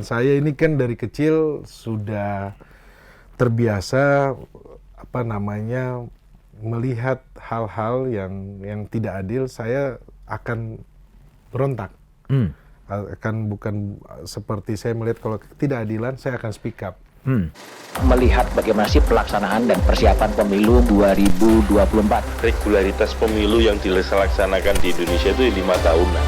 Saya ini kan dari kecil sudah terbiasa melihat hal-hal yang tidak adil, saya akan berontak. Bukan seperti saya melihat kalau ketidakadilan, saya akan speak up. Melihat bagaimana sih pelaksanaan dan persiapan pemilu 2024. Regularitas pemilu yang dilaksanakan di Indonesia itu 5 tahunan.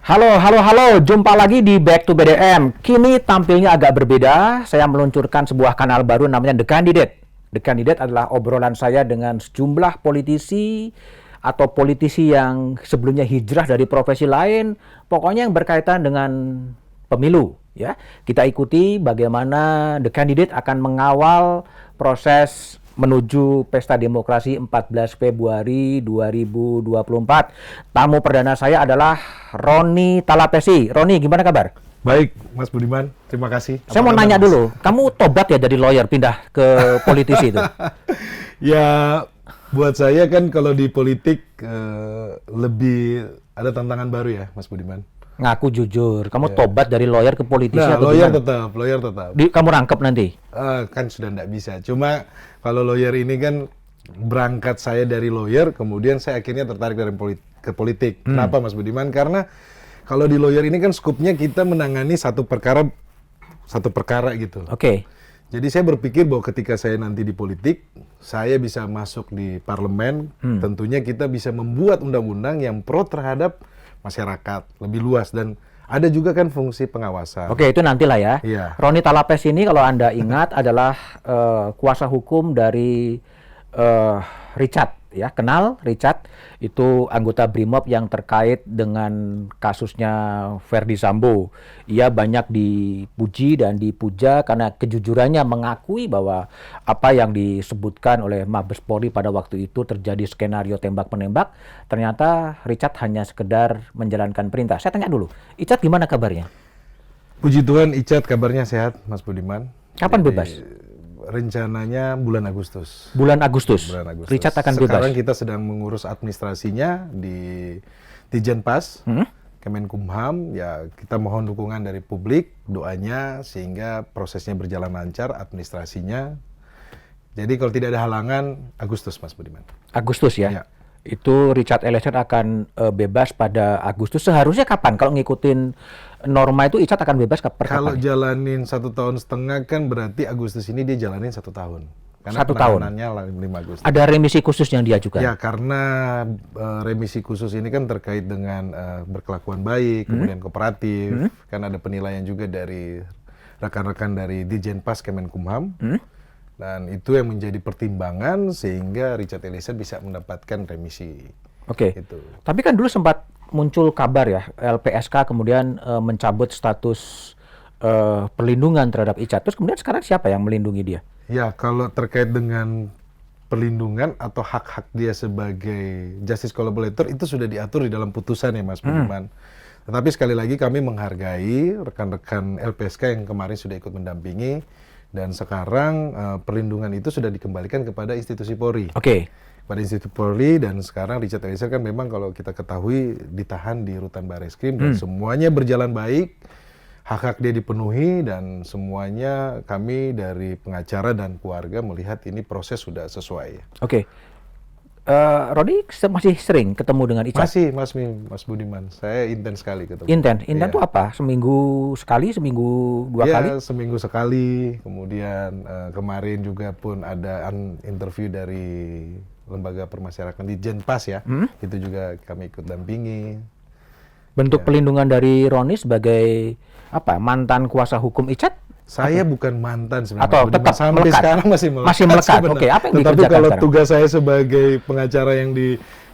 Halo, jumpa lagi di Back to BDM. Kini tampilnya agak berbeda, saya meluncurkan sebuah kanal baru namanya The Candidate. The Candidate adalah obrolan saya dengan sejumlah politisi atau politisi yang sebelumnya hijrah dari profesi lain, pokoknya yang berkaitan dengan pemilu. Ya, kita ikuti bagaimana The Candidate akan mengawal proses menuju Pesta Demokrasi 14 Februari 2024. Tamu perdana saya adalah Roni Talapesi. Roni, gimana kabar? Baik, Mas Budiman, terima kasih. Saya mau nanya dulu, kamu tobat ya jadi lawyer pindah ke politisi itu? Ya, buat saya kan kalau di politik lebih ada tantangan baru ya, Mas Budiman. Ngaku jujur, kamu tobat dari lawyer ke politisi Nah, atau lawyer gimana? tetap. Kamu rangkep nanti? Kan sudah tidak bisa. Cuma kalau lawyer ini kan berangkat saya dari lawyer, kemudian saya akhirnya tertarik dari ke politik. Kenapa, Mas Budiman? Karena kalau di lawyer ini kan skupnya kita menangani satu perkara gitu. Oke. Jadi saya berpikir bahwa ketika saya nanti di politik, saya bisa masuk di parlemen, tentunya kita bisa membuat undang-undang yang pro terhadap masyarakat lebih luas, dan ada juga kan fungsi pengawasan. Oke, itu nantilah ya. Iya. Roni Talapes ini kalau Anda ingat adalah kuasa hukum dari Richard, ya. Kenal Richard? Itu anggota Brimob yang terkait dengan kasusnya Verdi Sambo. Ia banyak dipuji dan dipuja karena kejujurannya, mengakui bahwa apa yang disebutkan oleh Mabes Polri pada waktu itu terjadi skenario tembak-menembak. Ternyata Richard hanya sekedar menjalankan perintah. Saya tanya dulu, Richard gimana kabarnya? Puji Tuhan, Icat kabarnya sehat, Mas Budiman. Kapan Jadi, bebas? rencananya bulan Agustus. Bulan Agustus. Sekarang Richard akan bebas. kita sedang mengurus administrasinya di Dijenpas, Kemenkumham. Ya, kita mohon dukungan dari publik, doanya sehingga prosesnya berjalan lancar, administrasinya. Jadi kalau tidak ada halangan, Agustus, Mas Budiman. Agustus ya? Ya. Itu Richard Eliezer akan bebas pada Agustus. Seharusnya kapan? Kalau ngikutin norma itu Richard akan bebas Kalau kapan? jalanin 1,5 tahun kan berarti Agustus ini dia jalanin 1 tahun. Karena 1 tahun? penahanannya 5 Agustus. Ada remisi khusus yang dia juga? Ya, karena remisi khusus ini kan terkait dengan berkelakuan baik, kemudian kooperatif, kan ada penilaian juga dari rekan-rekan dari Dijenpas Kemenkumham, dan itu yang menjadi pertimbangan sehingga Richard Eliezer bisa mendapatkan remisi. Oke. Gitu. Tapi kan dulu sempat muncul kabar ya, LPSK kemudian mencabut status perlindungan terhadap Richard. Terus kemudian sekarang siapa yang melindungi dia? Ya, kalau terkait dengan perlindungan atau hak-hak dia sebagai justice collaborator itu sudah diatur di dalam putusan ya, Mas Budiman. Tetapi sekali lagi kami menghargai rekan-rekan LPSK yang kemarin sudah ikut mendampingi, dan sekarang perlindungan itu sudah dikembalikan kepada institusi Polri. Oke. Pada institusi Polri, dan sekarang Richard Eliezer kan memang kalau kita ketahui ditahan di Rutan Barreskrim, dan semuanya berjalan baik. Hak-hak dia dipenuhi, dan semuanya kami dari pengacara dan keluarga melihat ini proses sudah sesuai. Oke. Roni masih sering ketemu dengan Richard? Masih, Mas Budiman. Saya intens sekali ketemu. Intens Iya. itu apa? Seminggu sekali, seminggu dua kali? Ya, seminggu sekali. Kemudian kemarin juga pun ada interview dari Lembaga Permasyarakatan di Jenpas ya. Itu juga kami ikut dampingi. Bentuk pelindungan dari Roni sebagai apa? Mantan kuasa hukum Richard? Saya bukan mantan sebenarnya, Atau Mas Budiman. tetap Sampai melekat? sekarang masih melekat. Masih melekat, sebenarnya. oke. Apa yang Tetapi dikerjakan kalau sekarang? tugas saya sebagai pengacara yang di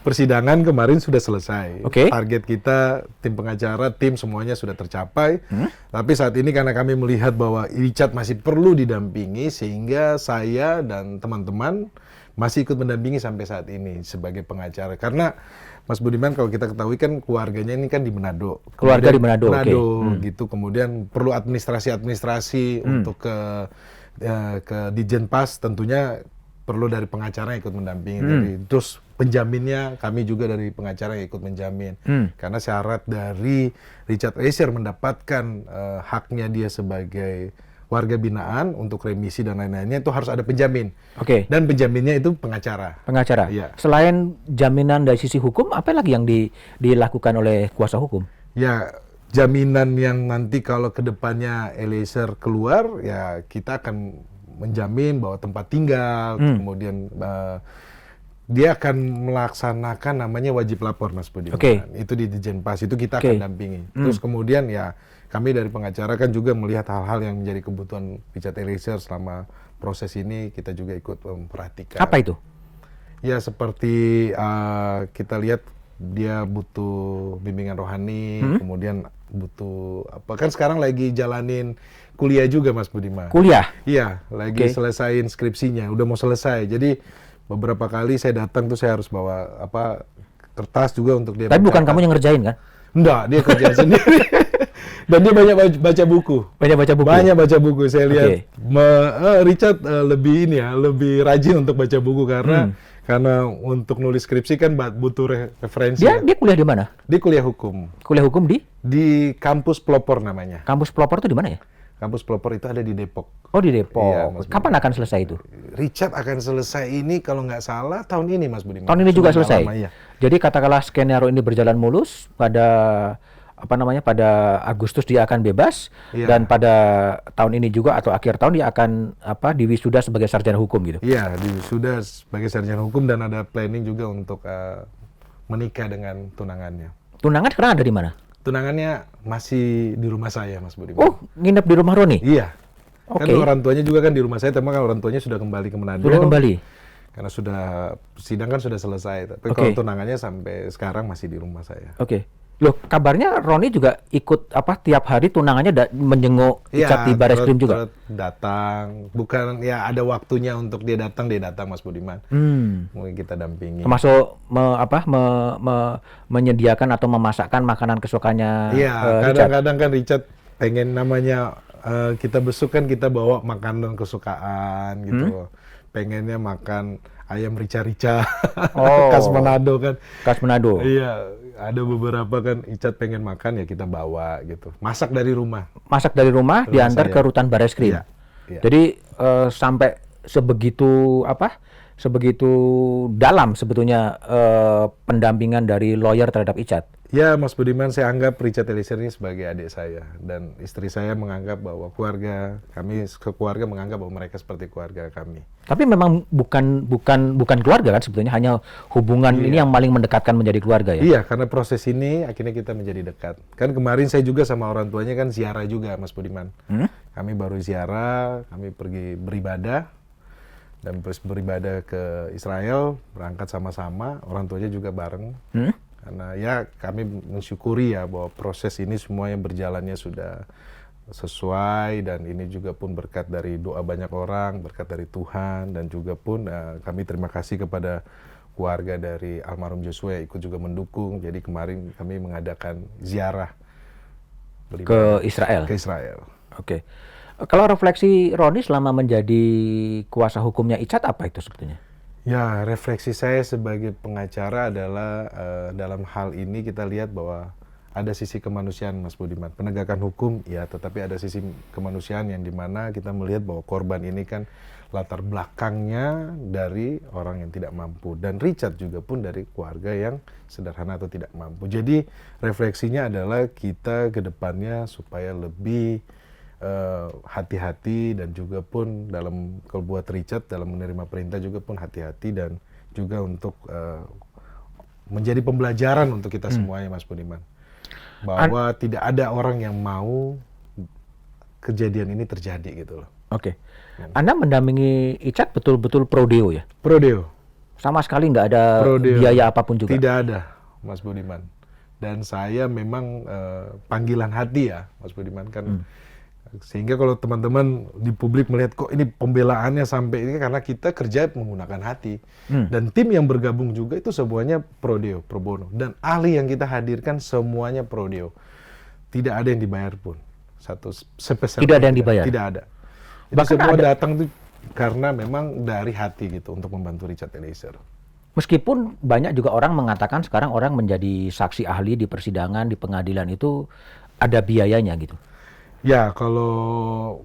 persidangan kemarin sudah selesai. Oke. Target kita, tim pengacara, tim semuanya sudah tercapai. Tapi saat ini karena kami melihat bahwa Richard masih perlu didampingi, sehingga saya dan teman-teman masih ikut mendampingi sampai saat ini sebagai pengacara. Karena Mas Budiman, kalau kita ketahui kan keluarganya ini kan di Manado. Keluarga di Manado, oke. Gitu. Kemudian perlu administrasi untuk ke Dijenpas, tentunya perlu dari pengacara yang ikut mendampingi. Terus penjaminnya kami juga dari pengacara yang ikut menjamin. Karena syarat dari Richard Eliezer mendapatkan haknya dia sebagai warga binaan untuk remisi dan lain-lainnya itu harus ada penjamin. Oke. Dan penjaminnya itu pengacara. Pengacara. Iya. Selain jaminan dari sisi hukum, apa lagi yang dilakukan oleh kuasa hukum? Ya, jaminan yang nanti kalau kedepannya Eliezer keluar, ya kita akan menjamin bahwa tempat tinggal, kemudian dia akan melaksanakan namanya wajib lapor, Mas Budiman. Oke. Itu di Dijenpas, itu kita akan dampingi. Terus kemudian ya kami dari pengacara kan juga melihat hal-hal yang menjadi kebutuhan Richard Eliezer selama proses ini, kita juga ikut memperhatikan. Apa itu? Ya seperti kita lihat dia butuh bimbingan rohani, kemudian butuh apa, kan sekarang lagi jalanin kuliah juga, Mas Budiman. Kuliah? Iya, lagi selesain skripsinya, udah mau selesai. Jadi beberapa kali saya datang tuh saya harus bawa apa kertas juga untuk dia. Tapi bukan mencatat. kamu yang ngerjain kan? Enggak, dia kerjaan sendiri. Dan dia banyak baca buku. Banyak baca buku? Banyak baca buku. Saya lihat Oke. Richard lebih ini ya, lebih rajin untuk baca buku karena untuk nulis skripsi kan butuh referensi. Dia kuliah di mana? Dia kuliah hukum. Kuliah hukum Di kampus Pelopor namanya. Kampus Pelopor itu di mana ya? Kampus Pelopor itu ada di Depok. Oh, di Depok. Iya, Mas Kapan akan selesai itu? Richard akan selesai ini kalau nggak salah tahun ini, Mas Budiman. Tahun ini juga Sudah selesai. lama, iya. Jadi katakanlah skenario ini berjalan mulus, pada Agustus dia akan bebas, dan pada tahun ini juga atau akhir tahun dia akan diwisuda sebagai sarjana hukum gitu. Iya, sudah sebagai sarjana hukum dan ada planning juga untuk menikah dengan tunangannya. Tunangan sekarang ada di mana? Tunangannya masih di rumah saya, Mas Budiman. Oh, nginep di rumah Roni? Iya. Oke. Kan orang tuanya juga kan di rumah saya, tapi kan orang tuanya sudah kembali ke Manado. Sudah kembali? Karena sudah sidang kan sudah selesai. Tapi kalau tunangannya sampai sekarang masih di rumah saya. Oke. Loh, kabarnya Roni juga ikut tiap hari tunangannya menjenguk Richard di Baris Krim juga? Datang. Bukan ya ada waktunya untuk dia datang Mas Budiman. Mungkin kita dampingi. Termasuk menyediakan atau memasakkan makanan kesukaannya Iya, Richard? kadang-kadang kan Richard pengen namanya kita besuk kan kita bawa makanan kesukaan gitu. Pengennya makan ayam rica-rica khas Manado kan. Khas Manado. Iya, ada beberapa kan Richard pengen makan ya kita bawa gitu. Masak dari rumah. Masak dari rumah diantar ke rutan Baris Krim. Iya, iya. Jadi sampai sebegitu dalam sebetulnya pendampingan dari lawyer terhadap Richard. Ya, Mas Budiman, saya anggap Richard Eliezer ini sebagai adik saya dan istri saya menganggap bahwa keluarga menganggap bahwa mereka seperti keluarga kami. Tapi memang bukan keluarga kan sebetulnya, hanya hubungan ini yang paling mendekatkan menjadi keluarga ya. Iya, karena proses ini akhirnya kita menjadi dekat. Kan kemarin saya juga sama orang tuanya kan ziarah juga, Mas Budiman. Kami baru ziarah, kami pergi beribadah dan beribadah ke Israel, berangkat sama-sama, orang tuanya juga bareng. Karena ya kami mensyukuri ya bahwa proses ini semuanya berjalannya sudah sesuai dan ini juga pun berkat dari doa banyak orang, berkat dari Tuhan dan juga pun kami terima kasih kepada keluarga dari almarhum Joshua yang ikut juga mendukung. Jadi kemarin kami mengadakan ziarah ke Israel. Ke Israel. Oke. Kalau refleksi Roni selama menjadi kuasa hukumnya Richard apa itu sebetulnya? Ya, refleksi saya sebagai pengacara adalah dalam hal ini kita lihat bahwa ada sisi kemanusiaan, Mas Budiman. Penegakan hukum, ya, tetapi ada sisi kemanusiaan yang dimana kita melihat bahwa korban ini kan latar belakangnya dari orang yang tidak mampu. Dan Richard juga pun dari keluarga yang sederhana atau tidak mampu. Jadi refleksinya adalah kita ke depannya supaya lebih hati-hati dan juga pun kalau buat Richard dalam menerima perintah juga pun hati-hati dan juga untuk menjadi pembelajaran untuk kita semuanya, Mas Budiman, bahwa tidak ada orang yang mau kejadian ini terjadi gitu loh. Oke. Anda mendampingi Richard betul-betul pro deo ya? Pro deo. Sama sekali nggak ada biaya apapun juga? Tidak ada, Mas Budiman. Dan saya memang panggilan hati ya, Mas Budiman kan. Sehingga kalau teman-teman di publik melihat kok ini pembelaannya sampai ini karena kita kerja menggunakan hati. Dan tim yang bergabung juga itu semuanya pro deo, pro bono. Dan ahli yang kita hadirkan semuanya pro deo. Tidak ada yang dibayar pun. Satu sepeser. Tidak ada yang dibayar? Tidak ada. Jadi Bahkan semua datang tuh karena memang dari hati gitu untuk membantu Richard Eliezer. Meskipun banyak juga orang mengatakan sekarang orang menjadi saksi ahli di persidangan, di pengadilan itu ada biayanya gitu. Ya, kalau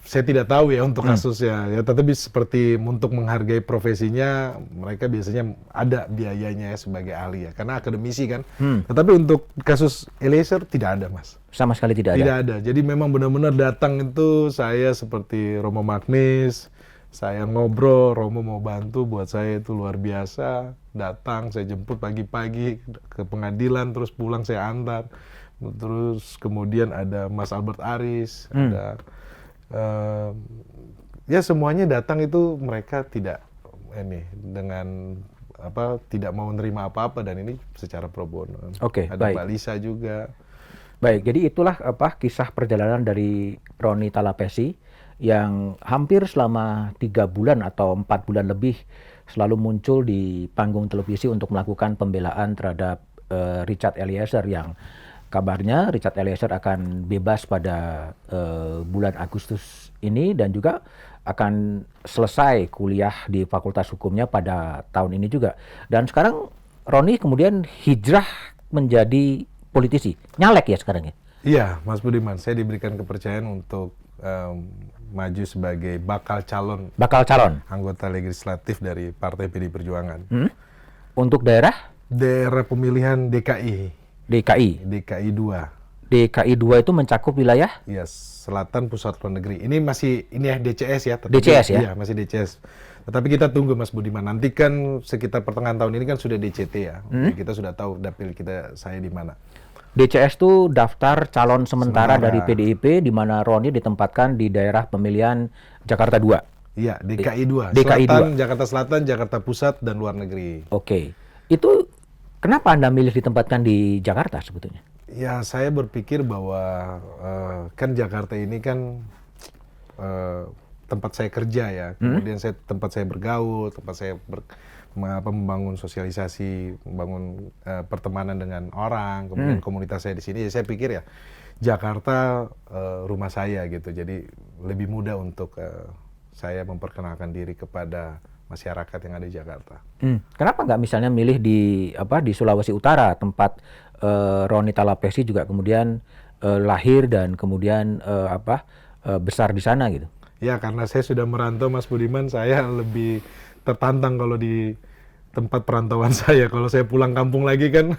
saya tidak tahu ya untuk kasusnya, ya, tetapi seperti untuk menghargai profesinya, mereka biasanya ada biayanya ya sebagai ahli ya, karena akademisi kan. Tetapi untuk kasus Eliezer tidak ada, Mas. Sama sekali tidak ada. Tidak ada. Jadi memang benar-benar datang itu saya seperti Romo Magnis, saya ngobrol, Romo mau bantu, buat saya itu luar biasa. Datang, saya jemput pagi-pagi ke pengadilan, terus pulang saya antar. Terus kemudian ada Mas Albert Aris, ada ya semuanya datang itu mereka tidak dengan tidak mau menerima apa-apa, dan ini secara pro bono. Oke, ada baik. Mbak Lisa juga. Baik, jadi itulah kisah perjalanan dari Roni Talapesi yang hampir selama 3 bulan atau 4 bulan lebih selalu muncul di panggung televisi untuk melakukan pembelaan terhadap Richard Eliezer, yang kabarnya Richard Eliezer akan bebas pada bulan Agustus ini dan juga akan selesai kuliah di Fakultas Hukumnya pada tahun ini juga. Dan sekarang Roni kemudian hijrah menjadi politisi, nyalek ya sekarang ya? Iya, Mas Budiman, saya diberikan kepercayaan untuk maju sebagai bakal calon anggota legislatif dari Partai PD Perjuangan. Untuk daerah pemilihan DKI. DKI 2. DKI 2 itu mencakup wilayah? Ya, Selatan Pusat Luar Negeri. Ini ya DCS ya. DCS ya? Iya, masih DCS. Tetapi kita tunggu, Mas Budiman. Nanti kan sekitar pertengahan tahun ini kan sudah DCT ya. Jadi kita sudah tahu dapil saya di mana. DCS itu daftar calon sementara dari PDIP, di mana Roni ditempatkan di daerah pemilihan Jakarta 2. Iya, DKI 2. DKI Selatan, 2. Jakarta Selatan, Jakarta Pusat, dan luar negeri. Oke. Itu kenapa Anda milih ditempatkan di Jakarta sebetulnya? Ya, saya berpikir bahwa kan Jakarta ini kan tempat saya kerja ya. Kemudian tempat saya bergaul, tempat saya membangun sosialisasi, membangun pertemanan dengan orang, kemudian komunitas saya di sini. Ya, saya pikir ya Jakarta rumah saya gitu. Jadi lebih mudah untuk saya memperkenalkan diri kepada masyarakat yang ada di Jakarta. Kenapa nggak misalnya milih di Sulawesi Utara, tempat Roni Talapesi juga kemudian lahir dan kemudian besar di sana gitu? Ya, karena saya sudah merantau, Mas Budiman, saya lebih tertantang kalau di tempat perantauan saya. Kalau saya pulang kampung lagi kan,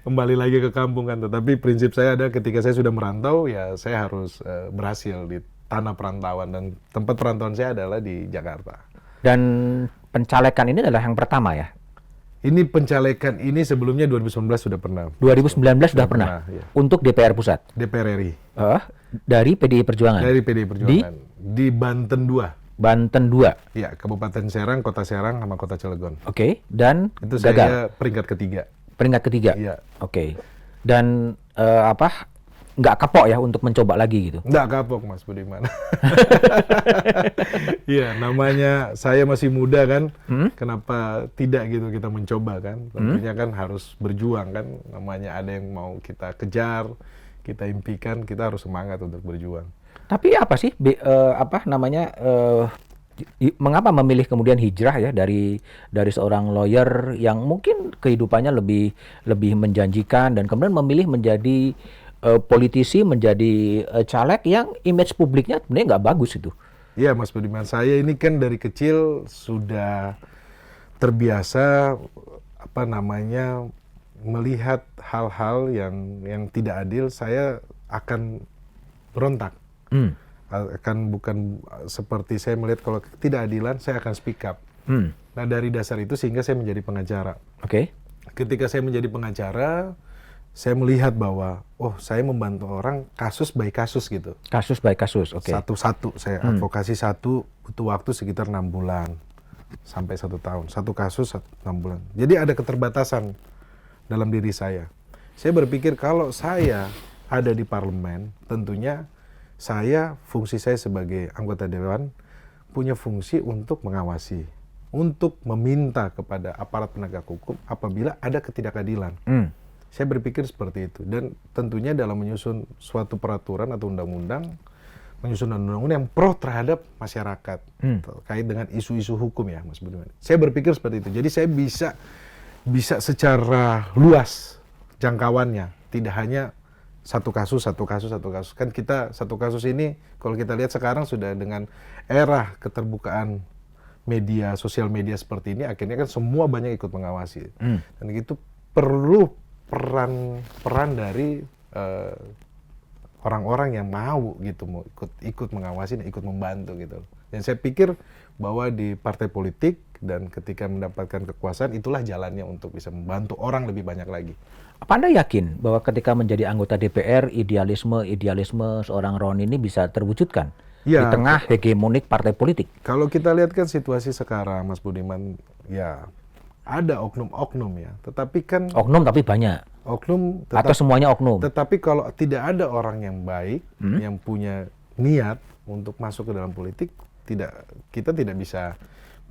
kembali lagi ke kampung kan. Tetapi prinsip saya ada ketika saya sudah merantau, ya saya harus berhasil di tanah perantauan. Dan tempat perantauan saya adalah di Jakarta. Dan pencalekan ini adalah yang pertama ya? Ini pencalekan ini sebelumnya 2019 sudah pernah. 2019 sudah pernah? Ya. Untuk DPR Pusat? DPR RI. Dari PDI Perjuangan? Dari PDI Perjuangan. Di Banten 2. Banten 2? Ya, Kabupaten Serang, Kota Serang, sama Kota Cilegon. Oke, dan itu gagal? Saya peringkat ketiga. Peringkat ketiga? Iya. Oke. Dan nggak kapok ya untuk mencoba lagi gitu? Nggak kapok, Mas Budiman. Iya, namanya saya masih muda kan, kenapa tidak gitu kita mencoba kan? Tentunya kan harus berjuang kan, namanya ada yang mau kita kejar, kita impikan, kita harus semangat untuk berjuang. Tapi apa sih, mengapa memilih kemudian hijrah ya dari seorang lawyer yang mungkin kehidupannya lebih menjanjikan dan kemudian memilih menjadi politisi, menjadi caleg yang image publiknya sebenarnya nggak bagus itu? Iya, Mas Budiman, saya ini kan dari kecil sudah terbiasa melihat hal-hal yang tidak adil, saya akan berontak. Akan bukan seperti saya melihat kalau ketidakadilan, saya akan speak up. Nah, dari dasar itu sehingga saya menjadi pengacara. Oke. Ketika saya menjadi pengacara, saya melihat bahwa, saya membantu orang kasus by kasus gitu. Kasus by kasus, oke. Satu-satu, saya advokasi satu, butuh waktu sekitar 6 bulan. Sampai 1 tahun. Satu kasus 6 bulan. Jadi ada keterbatasan dalam diri saya. Saya berpikir kalau saya ada di parlemen, tentunya fungsi saya sebagai anggota dewan, punya fungsi untuk mengawasi, untuk meminta kepada aparat penegak hukum apabila ada ketidakadilan. Saya berpikir seperti itu, dan tentunya dalam menyusun suatu peraturan atau undang-undang, menyusun undang-undang yang pro terhadap masyarakat terkait dengan isu-isu hukum ya, Mas Budiman. Saya berpikir seperti itu. Jadi saya bisa secara luas jangkauannya, tidak hanya satu kasus. Kan kita satu kasus ini kalau kita lihat sekarang sudah dengan era keterbukaan media, sosial media seperti ini, akhirnya kan semua banyak ikut mengawasi. Dan itu perlu peran dari orang-orang yang mau gitu, mau ikut mengawasi dan ikut membantu gitu. Dan saya pikir bahwa di partai politik dan ketika mendapatkan kekuasaan itulah jalannya untuk bisa membantu orang lebih banyak lagi. Apa Anda yakin bahwa ketika menjadi anggota DPR, idealisme seorang Roni ini bisa terwujudkan di Ya, tengah hegemonik partai politik? kalau kita lihat kan situasi sekarang, Mas Budiman, ya ada oknum-oknum ya. Tetapi kan Oknum tapi banyak. oknum Atau semuanya oknum? tetapi kalau tidak ada orang yang baik, yang punya niat untuk masuk ke dalam politik, kita tidak bisa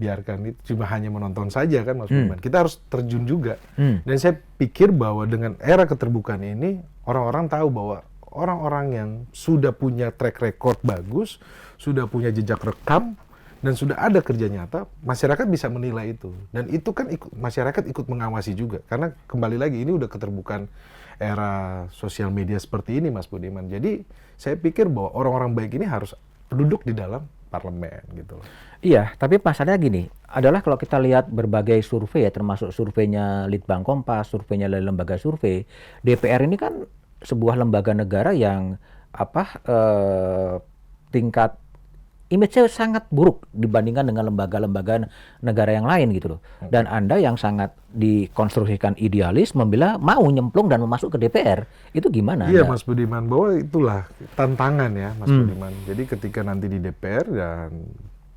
biarkan itu cuma hanya menonton saja kan, Mas Budiman. Kita harus terjun juga. Dan saya pikir bahwa dengan era keterbukaan ini, orang-orang tahu bahwa orang-orang yang sudah punya track record bagus, sudah punya jejak rekam, dan sudah ada kerja nyata, masyarakat bisa menilai itu. Dan itu kan masyarakat ikut mengawasi juga. Karena kembali lagi, ini udah keterbukaan era sosial media seperti ini, Mas Budiman. Jadi saya pikir bahwa orang-orang baik ini harus duduk di dalam parlemen gitu loh. Iya, tapi masalahnya gini, adalah kalau kita lihat berbagai survei ya, termasuk surveinya Litbang Kompas, surveinya dari lembaga survei, DPR ini kan sebuah lembaga negara yang tingkat image-nya sangat buruk dibandingkan dengan lembaga-lembaga negara yang lain gitu loh. Dan Anda yang sangat dikonstruksikan idealis mau nyemplung dan masuk ke DPR, itu gimana? Iya, Anda? Mas Budiman, bahwa itulah tantangan ya, Mas Budiman. Jadi ketika nanti di DPR dan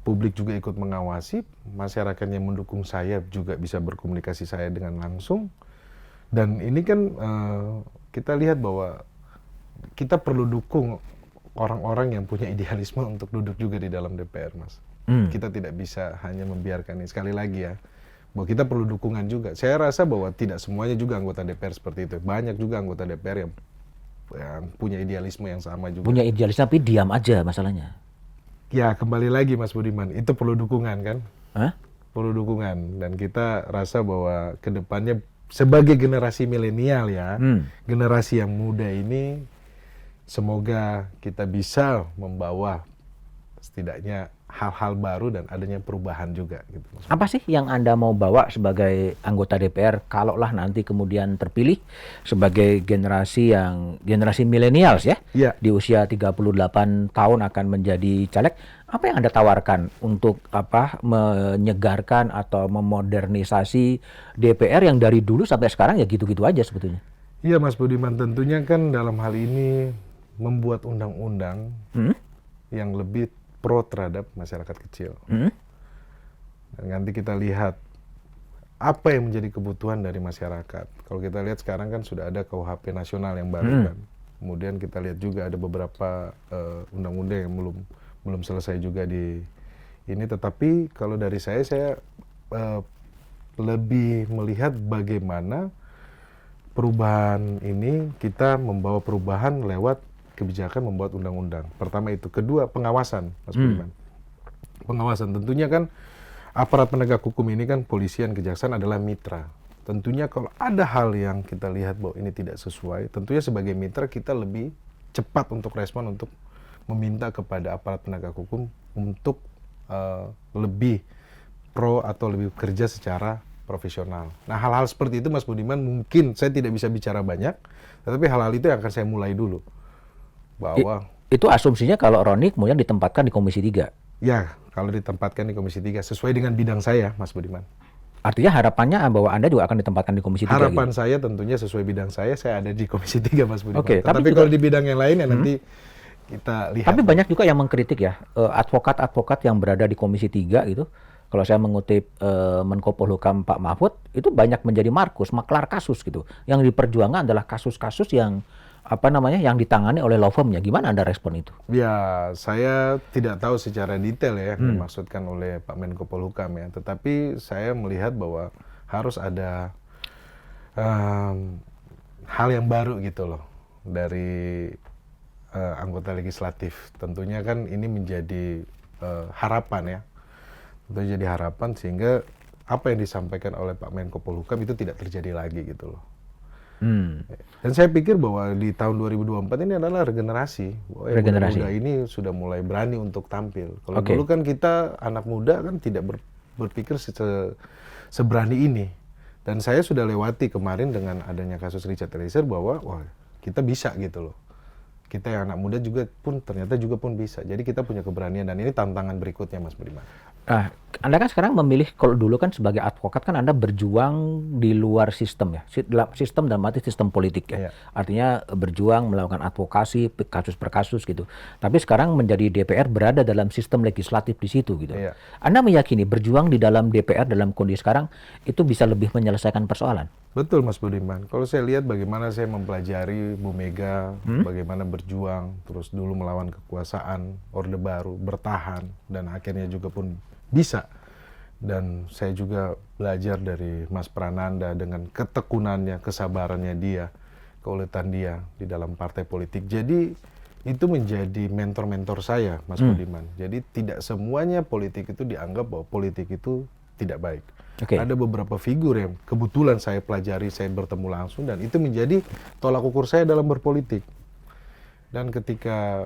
publik juga ikut mengawasi, masyarakat yang mendukung saya juga bisa berkomunikasi saya dengan langsung. Dan ini kan kita lihat bahwa kita perlu dukung orang-orang yang punya idealisme untuk duduk juga di dalam DPR, Mas. Kita tidak bisa hanya membiarkan ini. Sekali lagi ya, bahwa kita perlu dukungan juga. Saya rasa bahwa tidak semuanya juga anggota DPR seperti itu. Banyak juga anggota DPR yang punya idealisme yang sama juga. Punya idealisme tapi diam aja masalahnya. Ya, kembali lagi Mas Budiman, itu perlu dukungan kan? Hah? Perlu dukungan. Dan kita rasa bahwa ke depannya sebagai generasi milenial ya, generasi yang muda ini, semoga kita bisa membawa setidaknya hal-hal baru dan adanya perubahan juga gitu. Apa sih yang Anda mau bawa sebagai anggota DPR kalaulah nanti kemudian terpilih sebagai generasi milenials ya? Iya. Di usia 38 tahun akan menjadi caleg. Apa yang Anda tawarkan untuk menyegarkan atau memodernisasi DPR yang dari dulu sampai sekarang ya gitu-gitu aja sebetulnya? Iya, Mas Budiman, tentunya kan dalam hal ini membuat undang-undang yang lebih pro terhadap masyarakat kecil. Dan nanti kita lihat apa yang menjadi kebutuhan dari masyarakat. Kalau kita lihat sekarang kan sudah ada KUHP nasional yang baru kan. Kemudian kita lihat juga ada beberapa undang-undang yang belum selesai juga di ini. Tetapi kalau dari saya lebih melihat bagaimana perubahan ini kita membawa perubahan lewat kebijakan membuat undang-undang. Pertama itu. Kedua, pengawasan, Mas Budiman. Pengawasan. Tentunya kan aparat penegak hukum ini kan polisian, kejaksaan adalah mitra. Tentunya kalau ada hal yang kita lihat bahwa ini tidak sesuai, tentunya sebagai mitra kita lebih cepat untuk respon, untuk meminta kepada aparat penegak hukum untuk lebih pro atau lebih bekerja secara profesional. Nah, hal-hal seperti itu, Mas Budiman, mungkin saya tidak bisa bicara banyak, tetapi hal-hal itu yang akan saya mulai dulu. Bahwa itu asumsinya kalau Roni kemudian ditempatkan di Komisi 3. ya, kalau ditempatkan di Komisi 3 sesuai dengan bidang saya, Mas Budiman. Artinya harapannya bahwa Anda juga akan ditempatkan di Komisi 3. Harapan saya tentunya sesuai bidang saya ada di Komisi 3, Mas Budiman. Oke, tapi juga, kalau di bidang yang lain ya nanti kita lihat. Tapi banyak juga yang mengkritik ya, advokat-advokat yang berada di Komisi 3 gitu. Kalau saya mengutip Menko Polhukam Pak Mahfud, itu banyak menjadi maklar kasus gitu. Yang diperjuangkan adalah kasus-kasus yang yang ditangani oleh law firm-nya. Gimana Anda respon itu? Ya, saya tidak tahu secara detail ya yang dimaksudkan oleh Pak Menko Polhukam ya. Tetapi saya melihat bahwa harus ada hal yang baru gitu loh dari anggota legislatif. Tentunya kan ini menjadi harapan ya. Tentunya jadi harapan sehingga apa yang disampaikan oleh Pak Menko Polhukam itu tidak terjadi lagi gitu loh. Dan saya pikir bahwa di tahun 2024 ini adalah regenerasi. Bahwa yang Regenerasi. muda ini sudah mulai berani untuk tampil. Kalau Oke. dulu kan kita anak muda kan tidak berpikir seberani ini. Dan saya sudah lewati kemarin dengan adanya kasus Richard Eliezer bahwa wah kita bisa gitu loh. Kita yang anak muda juga pun ternyata juga pun bisa. Jadi kita punya keberanian dan ini tantangan berikutnya Mas Budiman. Nah, Anda kan sekarang memilih, kalau dulu kan sebagai advokat kan Anda berjuang di luar sistem ya, sistem dalam arti sistem politik ya. Iya. Artinya berjuang melakukan advokasi kasus per kasus gitu. Tapi sekarang menjadi DPR berada dalam sistem legislatif di situ gitu. Iya. Anda meyakini berjuang di dalam DPR dalam kondisi sekarang itu bisa lebih menyelesaikan persoalan? Betul Mas Budiman. Kalau saya lihat bagaimana saya mempelajari Bu Mega, bagaimana berjuang, terus dulu melawan kekuasaan, Orde Baru, bertahan, dan akhirnya juga pun bisa. Dan saya juga belajar dari Mas Prananda dengan ketekunannya, kesabarannya dia, keuletan dia di dalam partai politik. Jadi itu menjadi mentor-mentor saya, Mas Budiman. Jadi tidak semuanya politik itu dianggap bahwa politik itu tidak baik. Oke. Ada beberapa figur yang kebetulan saya pelajari, saya bertemu langsung, dan itu menjadi tolak ukur saya dalam berpolitik. Dan ketika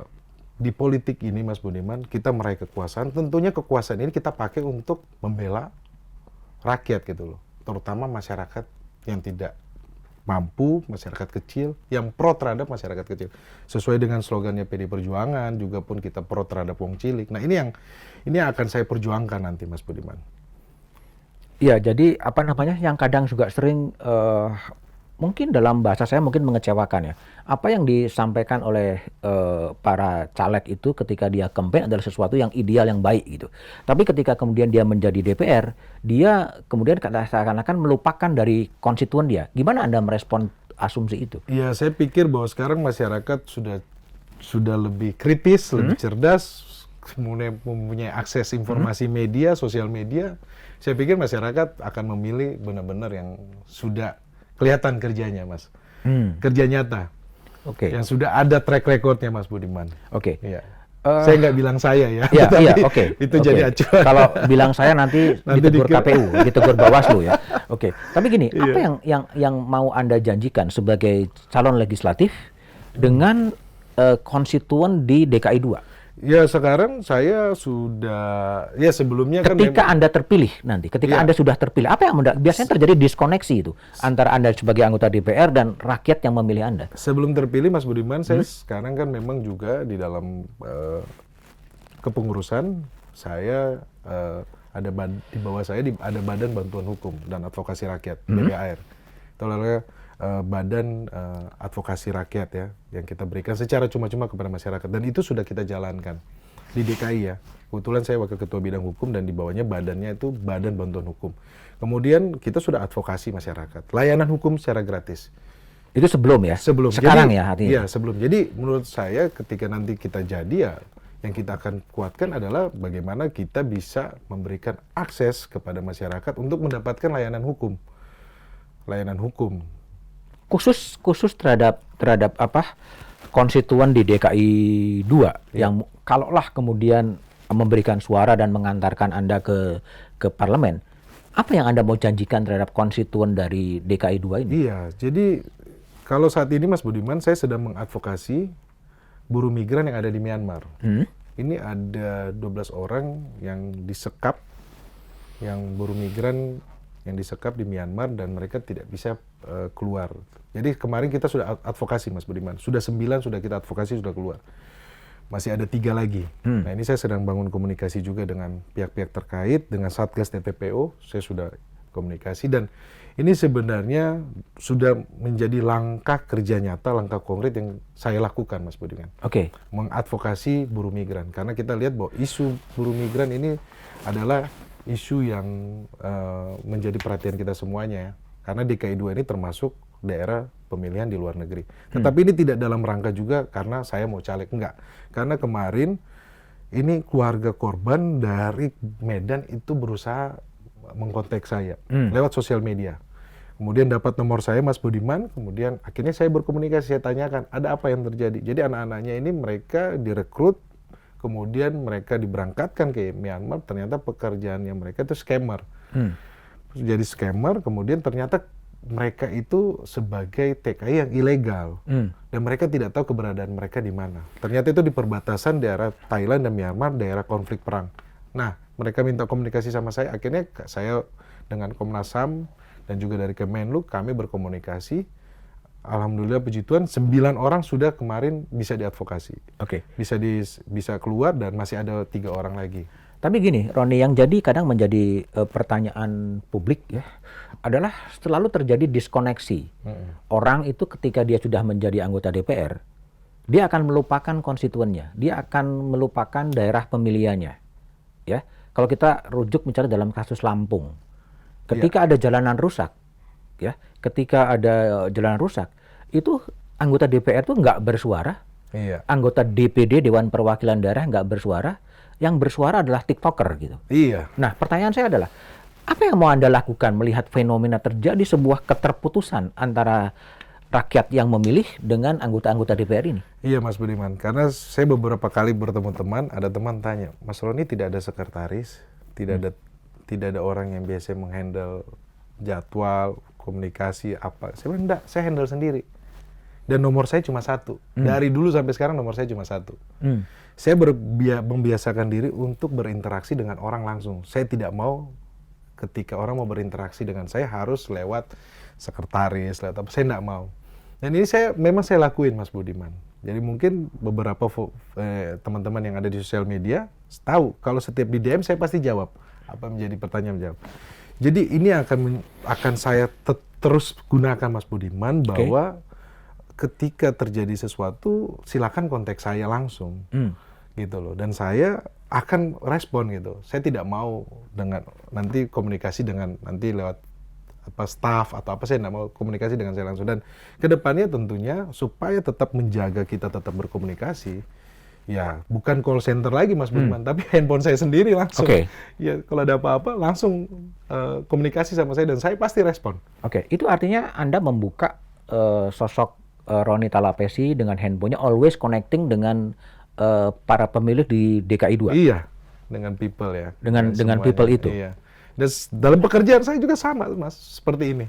di politik ini, Mas Budiman, kita meraih kekuasaan, tentunya kekuasaan ini kita pakai untuk membela rakyat gitu loh. Terutama masyarakat yang tidak mampu, masyarakat kecil, yang pro terhadap masyarakat kecil. Sesuai dengan slogannya PD Perjuangan, juga pun kita pro terhadap wong cilik. Nah ini yang akan saya perjuangkan nanti, Mas Budiman. Iya, jadi apa namanya yang kadang juga sering mungkin dalam bahasa saya mungkin mengecewakan ya. Apa yang disampaikan oleh para caleg itu ketika dia campaign adalah sesuatu yang ideal, yang baik gitu. Tapi ketika kemudian dia menjadi DPR, dia kemudian seakan-akan melupakan dari konstituen dia. Gimana Anda merespon asumsi itu? Ya, saya pikir bahwa sekarang masyarakat sudah lebih kritis, lebih cerdas, kemudian mempunyai akses informasi media, sosial media. Saya pikir masyarakat akan memilih benar-benar yang sudah kelihatan kerjanya, Mas. Kerja nyata. Oke. Yang sudah ada track recordnya, Mas Budiman. Oke. Iya. Saya nggak bilang saya ya. Iya, tapi iya, oke. Itu Oke. jadi acuan. Kalau bilang saya nanti ditegur dikira- KPU, ditegur Bawaslu ya. Oke. Tapi gini, Iya. apa yang mau Anda janjikan sebagai calon legislatif dengan konstituen di DKI 2? Ya sekarang saya sudah, ya sebelumnya kan Ketika memang- Anda terpilih nanti, ketika Iya. Anda sudah terpilih, apa yang biasanya terjadi diskoneksi itu antara Anda sebagai anggota DPR dan rakyat yang memilih Anda? sebelum terpilih Mas Budiman, saya sekarang kan memang juga di dalam kepengurusan saya di bawah saya ada Badan Bantuan Hukum dan Advokasi Rakyat BBAR. Itu adalah badan advokasi rakyat ya yang kita berikan secara cuma-cuma kepada masyarakat, dan itu sudah kita jalankan di DKI ya. Kebetulan saya wakil ketua bidang hukum dan di bawahnya badannya itu Badan Bantuan Hukum. Kemudian kita sudah advokasi masyarakat, layanan hukum secara gratis. Itu sebelum ya? Sebelum. Sekarang Jadi, ya artinya? Iya, sebelum. Jadi menurut saya ketika nanti kita jadi ya, yang kita akan kuatkan adalah bagaimana kita bisa memberikan akses kepada masyarakat untuk mendapatkan layanan hukum. Layanan hukum. Khusus terhadap apa konstituen di DKI 2 yang kalaulah kemudian memberikan suara dan mengantarkan Anda ke parlemen, apa yang Anda mau janjikan terhadap konstituen dari DKI 2 ini? Iya, jadi kalau saat ini Mas Budiman, saya sedang mengadvokasi buruh migran yang ada di Myanmar. Ini ada 12 orang yang disekap, yang buruh migran yang disekap di Myanmar dan mereka tidak bisa keluar. Jadi kemarin kita sudah advokasi Mas Budiman, sudah 9 sudah kita advokasi, sudah keluar. Masih ada 3 lagi. Nah ini saya sedang bangun komunikasi juga dengan pihak-pihak terkait, dengan Satgas TTPO, saya sudah komunikasi, dan ini sebenarnya sudah menjadi langkah kerja nyata, langkah konkret yang saya lakukan Mas Budiman. Oke. Mengadvokasi buruh migran, karena kita lihat bahwa isu buruh migran ini adalah isu yang menjadi perhatian kita semuanya ya. Karena DKI 2 ini termasuk daerah pemilihan di luar negeri. Tetapi ini tidak dalam rangka juga karena saya mau caleg, enggak. Karena kemarin ini keluarga korban dari Medan itu berusaha mengkontak saya lewat sosial media. Kemudian dapat nomor saya Mas Budiman, kemudian akhirnya saya berkomunikasi, saya tanyakan ada apa yang terjadi. Jadi anak-anaknya ini mereka direkrut, kemudian mereka diberangkatkan ke Myanmar, ternyata pekerjaannya mereka itu scammer. Jadi scammer, kemudian ternyata mereka itu sebagai TKI yang ilegal. Dan mereka tidak tahu keberadaan mereka di mana. Ternyata itu di perbatasan daerah Thailand dan Myanmar, daerah konflik perang. Nah, mereka minta komunikasi sama saya, akhirnya saya dengan Komnas HAM dan juga dari Kemenlu, kami berkomunikasi. Alhamdulillah puji Tuhan, 9 orang sudah kemarin bisa diadvokasi. Oke. Bisa keluar dan masih ada 3 orang lagi. Tapi gini, Roni, yang jadi kadang menjadi pertanyaan publik ya, adalah selalu terjadi diskoneksi. Orang itu ketika dia sudah menjadi anggota DPR, dia akan melupakan konstituennya, dia akan melupakan daerah pemilihannya. Ya, kalau kita rujuk misalnya dalam kasus Lampung, ketika ada jalanan rusak, ya, ketika ada jalanan rusak, itu anggota DPR itu nggak bersuara, anggota DPD Dewan Perwakilan Daerah nggak bersuara, yang bersuara adalah TikToker gitu. Iya. Nah, pertanyaan saya adalah, apa yang mau Anda lakukan melihat fenomena terjadi sebuah keterputusan antara rakyat yang memilih dengan anggota-anggota DPR ini? Iya Mas Budiman, karena saya beberapa kali bertemu teman, ada teman tanya, Mas Roni tidak ada sekretaris, tidak ada orang yang biasa menghandle jadwal, komunikasi apa. Saya bilang enggak, saya handle sendiri. Dan nomor saya cuma 1. Dari dulu sampai sekarang nomor saya cuma 1. Saya membiasakan diri untuk berinteraksi dengan orang langsung. Saya tidak mau ketika orang mau berinteraksi dengan saya harus lewat sekretaris, lewat apa. Saya tidak mau. Dan ini memang saya lakuin Mas Budiman. Jadi mungkin beberapa teman-teman yang ada di sosial media tahu kalau setiap di DM saya pasti jawab apa menjadi pertanyaan jawab. Jadi ini akan saya terus gunakan Mas Budiman bahwa ketika terjadi sesuatu silakan kontak saya langsung. Gitu loh. Dan saya akan respon gitu. Saya tidak mau dengan nanti komunikasi dengan nanti lewat staff atau apa, saya tidak mau komunikasi dengan saya langsung. Dan kedepannya tentunya supaya tetap menjaga kita tetap berkomunikasi, ya bukan call center lagi Mas Budiman, tapi handphone saya sendiri langsung. Ya kalau ada apa-apa langsung komunikasi sama saya dan saya pasti respon. Itu artinya Anda membuka sosok Roni Talapesi dengan handphonenya always connecting dengan para pemilih di DKI 2. Iya, dengan people ya. Dengan people itu. Iya. Dan dalam pekerjaan saya juga sama Mas, seperti ini.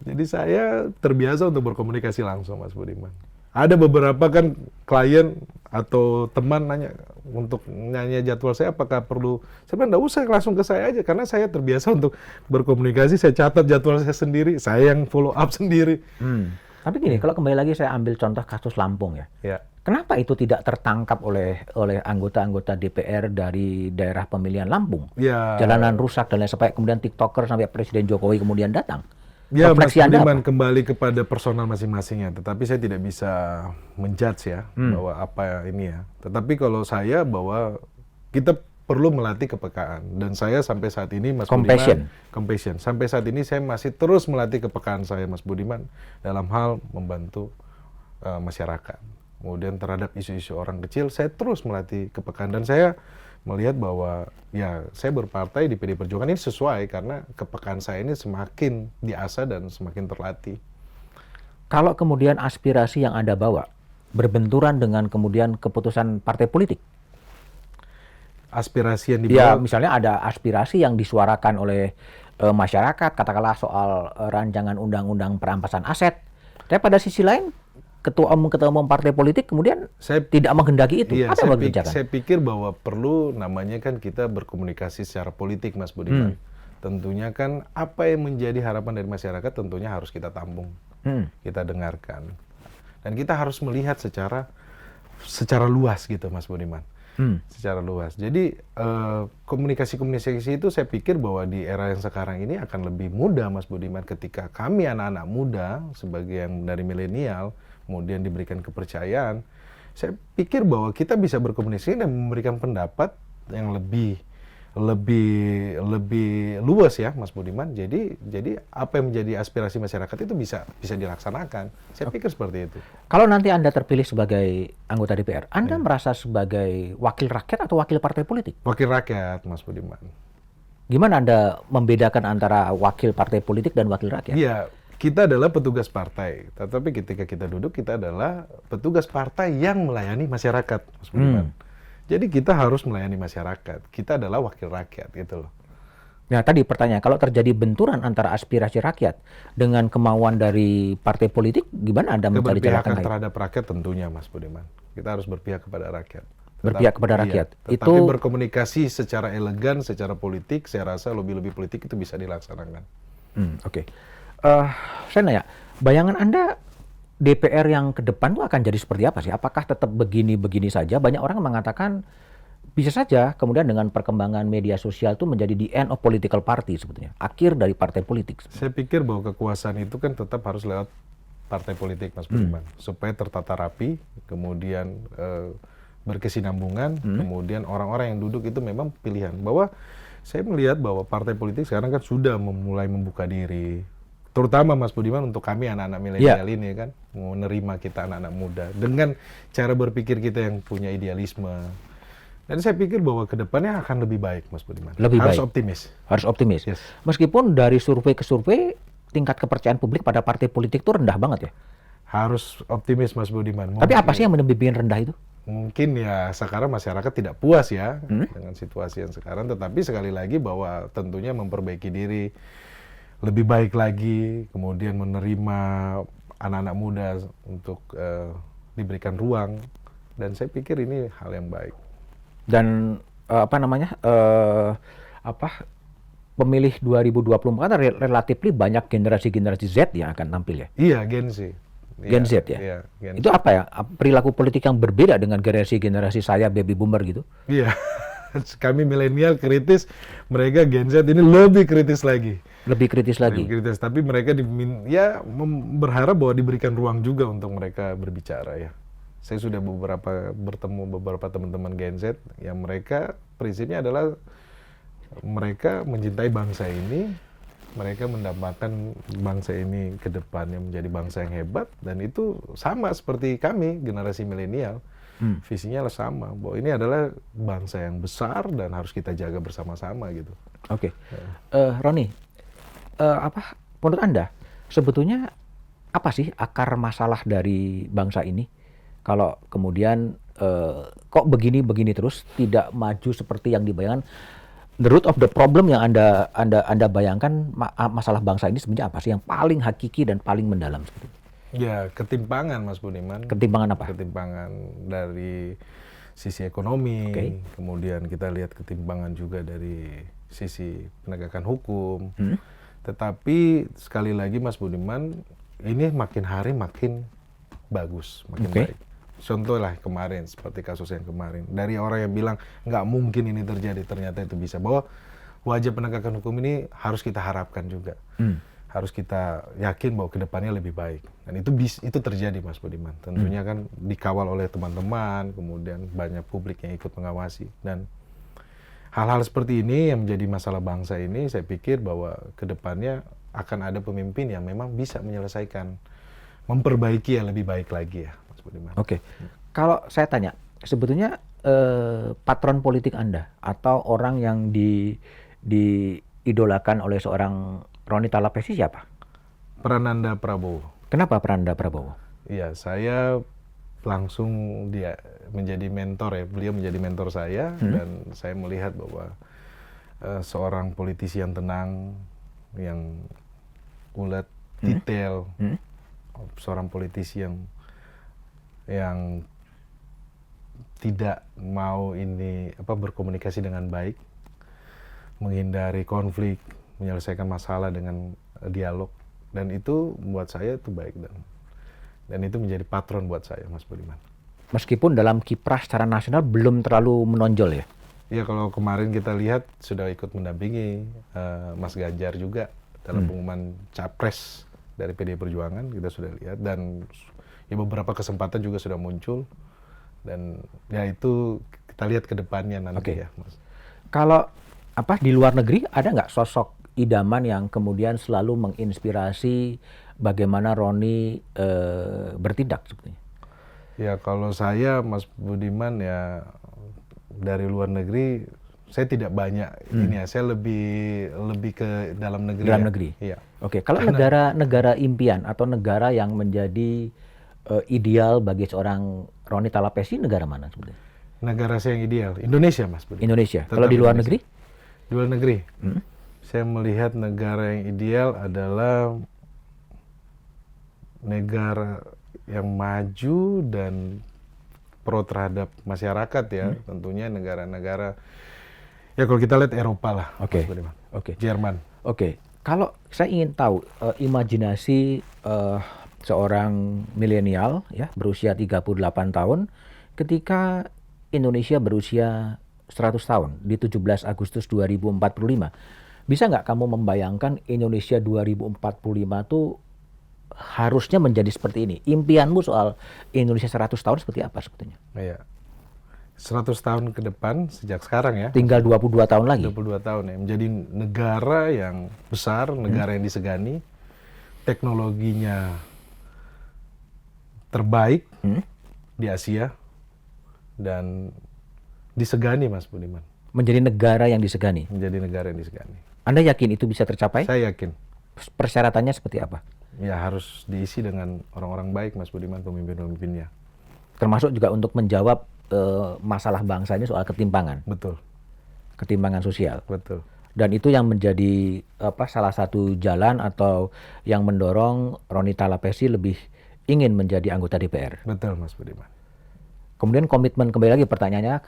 Jadi saya terbiasa untuk berkomunikasi langsung Mas Budiman. Ada beberapa kan klien atau teman nanya untuk nanya jadwal saya apakah perlu, saya bilang nggak usah, langsung ke saya aja karena saya terbiasa untuk berkomunikasi, saya catat jadwal saya sendiri, saya yang follow up sendiri. Tapi gini, kalau kembali lagi saya ambil contoh kasus Lampung ya. Kenapa itu tidak tertangkap oleh anggota-anggota DPR dari daerah pemilihan Lampung? Jalanan rusak dan lain sebagainya, kemudian TikToker sampai Presiden Jokowi kemudian datang. Ya, Mas Budiman kembali kepada personal masing-masing ya. Tetapi saya tidak bisa menjudge ya bahwa apa ini ya. Tetapi kalau saya bahwa kita perlu melatih kepekaan dan saya sampai saat ini Mas Budiman, compassion. Sampai saat ini saya masih terus melatih kepekaan saya Mas Budiman dalam hal membantu masyarakat. Kemudian terhadap isu-isu orang kecil, saya terus melatih kepekaan dan saya melihat bahwa ya saya berpartai di PD Perjuangan ini sesuai karena kepekaan saya ini semakin diasah dan semakin terlatih. Kalau kemudian aspirasi yang Anda bawa berbenturan dengan kemudian keputusan partai politik? Aspirasi yang dibawa? Ya, misalnya ada aspirasi yang disuarakan oleh masyarakat, katakanlah soal rancangan undang-undang perampasan aset. Tapi pada sisi lain, ketua umum partai politik kemudian tidak menghendaki itu. Iya, apa yang mau dikerjakan? Saya pikir bahwa perlu namanya kan kita berkomunikasi secara politik Mas Budiman. Tentunya kan apa yang menjadi harapan dari masyarakat tentunya harus kita tampung, kita dengarkan. Dan kita harus melihat secara luas gitu Mas Budiman. Secara luas. Jadi komunikasi-komunikasi itu saya pikir bahwa di era yang sekarang ini akan lebih mudah Mas Budiman ketika kami anak-anak muda sebagai yang dari milenial kemudian diberikan kepercayaan, saya pikir bahwa kita bisa berkomunikasi dan memberikan pendapat yang lebih luas ya Mas Budiman. Jadi apa yang menjadi aspirasi masyarakat itu bisa dilaksanakan. Saya pikir seperti itu. Kalau nanti Anda terpilih sebagai anggota DPR, Anda merasa sebagai wakil rakyat atau wakil partai politik? Wakil rakyat Mas Budiman. Gimana Anda membedakan antara wakil partai politik dan wakil rakyat? Iya, kita adalah petugas partai, tetapi ketika kita duduk, kita adalah petugas partai yang melayani masyarakat, Mas Budiman. Jadi kita harus melayani masyarakat. Kita adalah wakil rakyat, gitu loh. Nah, tadi pertanyaan, kalau terjadi benturan antara aspirasi rakyat dengan kemauan dari partai politik, gimana Anda mencari jalan Keberpihakan tengah? terhadap rakyat tentunya, Mas Budiman. Kita harus berpihak kepada rakyat. Berpihak kepada Iya, rakyat. tetapi Itu berkomunikasi secara elegan, secara politik, saya rasa lobby-lobby politik itu bisa dilaksanakan. Oke. Saya nanya, bayangan Anda DPR yang ke depan tuh akan jadi seperti apa sih? Apakah tetap begini-begini saja? Banyak orang mengatakan bisa saja kemudian dengan perkembangan media sosial itu menjadi the end of political party sebetulnya. Akhir dari partai politik. Saya pikir bahwa kekuasaan itu kan tetap harus lewat partai politik, Mas Budiman, supaya tertata rapi, kemudian berkesinambungan, kemudian orang-orang yang duduk itu memang pilihan. Bahwa saya melihat bahwa partai politik sekarang kan sudah mulai membuka diri, terutama Mas Budiman untuk kami anak-anak milenial ini kan, menerima kita anak-anak muda dengan cara berpikir kita yang punya idealisme. Dan saya pikir bahwa kedepannya akan lebih baik, Mas Budiman. Lebih Harus baik. optimis. Harus optimis. Yes. Meskipun dari survei ke survei, tingkat kepercayaan publik pada partai politik itu rendah banget ya. Harus optimis, Mas Budiman. Tapi apa sih yang bikin rendah itu? Mungkin ya sekarang masyarakat tidak puas ya dengan situasi yang sekarang, tetapi sekali lagi bahwa tentunya memperbaiki diri lebih baik lagi, kemudian menerima anak-anak muda untuk diberikan ruang, dan saya pikir ini hal yang baik. Dan pemilih 2024 relatif banyak generasi-generasi Z yang akan tampil ya. Iya, Gen Z. Gen Z ya. Iya, Gen Itu Z. apa ya? Perilaku politik yang berbeda dengan generasi-generasi saya baby boomer gitu. Iya. Kami milenial kritis, mereka Gen Z ini lebih kritis lagi. Lebih kritis lagi. Lebih kritis, tapi mereka berharap bahwa diberikan ruang juga untuk mereka berbicara ya. Saya sudah bertemu beberapa teman-teman Gen Z yang mereka prinsipnya adalah mereka mencintai bangsa ini, mereka mendapatkan bangsa ini ke depannya menjadi bangsa yang hebat, dan itu sama seperti kami generasi milenial. Visinya sama bahwa ini adalah bangsa yang besar dan harus kita jaga bersama-sama gitu. Oke. Roni, menurut Anda sebetulnya apa sih akar masalah dari bangsa ini? Kalau kemudian kok begini-begini terus tidak maju seperti yang dibayangkan? The root of the problem yang Anda bayangkan masalah bangsa ini sebenarnya apa sih yang paling hakiki dan paling mendalam sebetulnya? Ya, ketimpangan Mas Budiman. Ketimpangan apa? Ketimpangan dari sisi ekonomi, kemudian kita lihat ketimpangan juga dari sisi penegakan hukum. Tetapi sekali lagi Mas Budiman, ini makin hari makin bagus, makin baik. Contoh lah kemarin, seperti kasus yang kemarin. Dari orang yang bilang nggak mungkin ini terjadi, ternyata itu bisa. Bahwa wajah penegakan hukum ini harus kita harapkan juga. Harus kita yakin bahwa kedepannya lebih baik. Dan itu terjadi Mas Budiman. Tentunya kan dikawal oleh teman-teman, kemudian banyak publik yang ikut mengawasi. Dan hal-hal seperti ini yang menjadi masalah bangsa ini, saya pikir bahwa kedepannya akan ada pemimpin yang memang bisa menyelesaikan, memperbaiki yang lebih baik lagi ya. Oke. Kalau saya tanya, sebetulnya patron politik Anda atau orang yang diidolakan oleh seorang Roni Talapesi siapa? Prananda Prabowo. Kenapa Prananda Prabowo? Iya, saya langsung dia menjadi mentor ya. Beliau menjadi mentor saya dan saya melihat bahwa seorang politisi yang tenang, yang ulet, detail, seorang politisi yang tidak mau berkomunikasi dengan baik, menghindari konflik, menyelesaikan masalah dengan dialog, dan itu buat saya itu baik dan itu menjadi patron buat saya, Mas Budiman. Meskipun dalam kiprah secara nasional belum terlalu menonjol ya? Ya, kalau kemarin kita lihat sudah ikut mendampingi Mas Ganjar juga dalam pengumuman capres dari PDI Perjuangan, kita sudah lihat, dan ya beberapa kesempatan juga sudah muncul, dan ya itu kita lihat ke depannya nanti ya, Mas. Kalau di luar negeri ada nggak sosok idaman yang kemudian selalu menginspirasi bagaimana Roni bertindak sebetulnya? Ya kalau saya Mas Budiman ya dari luar negeri Saya tidak banyak ini ya, saya lebih ke dalam negeri. Dalam ya. negeri. Iya. Oke, kalau negara impian atau negara yang menjadi ideal bagi seorang Roni Talapesi, negara mana sebenarnya? Negara saya yang ideal, Indonesia Mas Budi. Indonesia. Tetap Kalau di luar Indonesia. negeri? Di luar negeri, saya melihat negara yang ideal adalah negara yang maju dan pro terhadap masyarakat ya, tentunya negara-negara ya kalau kita lihat Eropa lah, Oke. Mas Budiman. Oke. Jerman. Oke, kalau saya ingin tahu imajinasi seorang milenial ya berusia 38 tahun ketika Indonesia berusia 100 tahun di 17 Agustus 2045. Bisa nggak kamu membayangkan Indonesia 2045 tuh harusnya menjadi seperti ini? Impianmu soal Indonesia 100 tahun seperti apa sebetulnya? Iya. 100 tahun ke depan sejak sekarang ya. Tinggal 22 tahun lagi. 22 tahun ya, menjadi negara yang besar, negara yang disegani, teknologinya terbaik di Asia, dan disegani Mas Budiman, Menjadi negara yang disegani. menjadi negara yang disegani. Anda yakin itu bisa tercapai? Saya yakin, Persyaratannya seperti apa? ya harus diisi dengan orang-orang baik Mas Budiman, pemimpin-pemimpinnya. Termasuk juga untuk menjawab masalah bangsa ini soal ketimpangan sosial. Betul. Dan itu yang menjadi salah satu jalan atau yang mendorong Roni Talapesi lebih ingin menjadi anggota DPR. Betul Mas Budiman. Kemudian komitmen, kembali lagi pertanyaannya,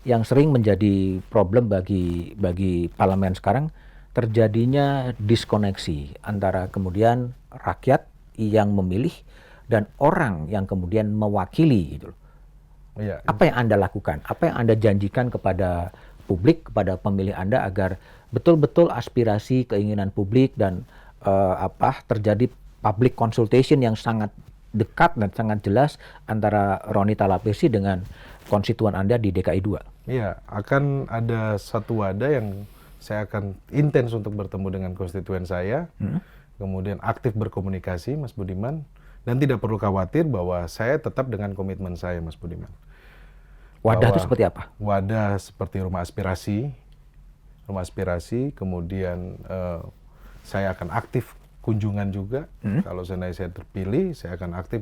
yang sering menjadi problem bagi parlemen sekarang, terjadinya diskoneksi antara kemudian rakyat yang memilih dan orang yang kemudian mewakili gitu loh. Iya. Apa yang Anda lakukan? Apa yang Anda janjikan kepada publik, kepada pemilih Anda agar betul-betul aspirasi, keinginan publik dan terjadi public consultation yang sangat dekat dan sangat jelas antara Roni Talapesi dengan konstituen Anda di DKI 2? Iya, akan ada satu wadah yang saya akan intens untuk bertemu dengan konstituen saya, kemudian aktif berkomunikasi Mas Budiman, dan tidak perlu khawatir bahwa saya tetap dengan komitmen saya Mas Budiman. Wadah itu Bahwa seperti apa? Wadah seperti rumah aspirasi, kemudian saya akan aktif kunjungan juga. Kalau seandainya saya terpilih, saya akan aktif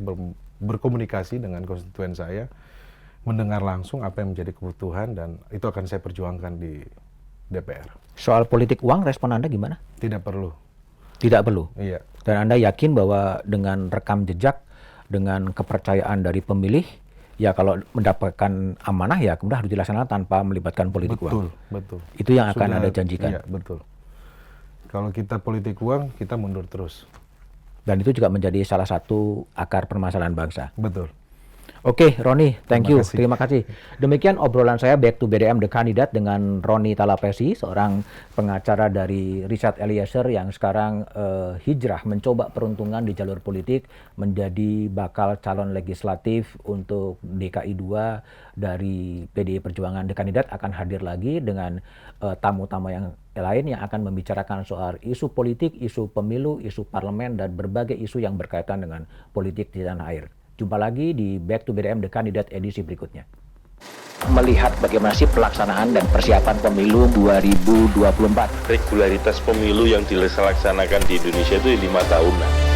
berkomunikasi dengan konstituen saya, mendengar langsung apa yang menjadi kebutuhan, dan itu akan saya perjuangkan di DPR. Soal politik uang, respon Anda gimana? Tidak perlu. Tidak perlu. Iya, Dan Anda yakin bahwa dengan rekam jejak, dengan kepercayaan dari pemilih, ya kalau mendapatkan amanah ya kemudian harus dilaksanakan tanpa melibatkan politik uang. betul. Itu yang akan Anda janjikan. Iya, betul. Kalau kita politik uang, kita mundur terus. Dan itu juga menjadi salah satu akar permasalahan bangsa. Betul. Oke, Roni, thank you. Terima kasih. Terima kasih. Demikian obrolan saya Back to BDM The Candidate dengan Roni Talapesi, seorang pengacara dari Richard Eliezer yang sekarang hijrah mencoba peruntungan di jalur politik menjadi bakal calon legislatif untuk DKI 2 dari PDI Perjuangan. The Candidate akan hadir lagi dengan tamu-tamu yang lain yang akan membicarakan soal isu politik, isu pemilu, isu parlemen, dan berbagai isu yang berkaitan dengan politik di tanah air. Jumpa lagi di Back to BDM The Candidate edisi berikutnya. Melihat bagaimana sih pelaksanaan dan persiapan pemilu 2024. Regularitas pemilu yang dilaksanakan di Indonesia itu 5 tahunan.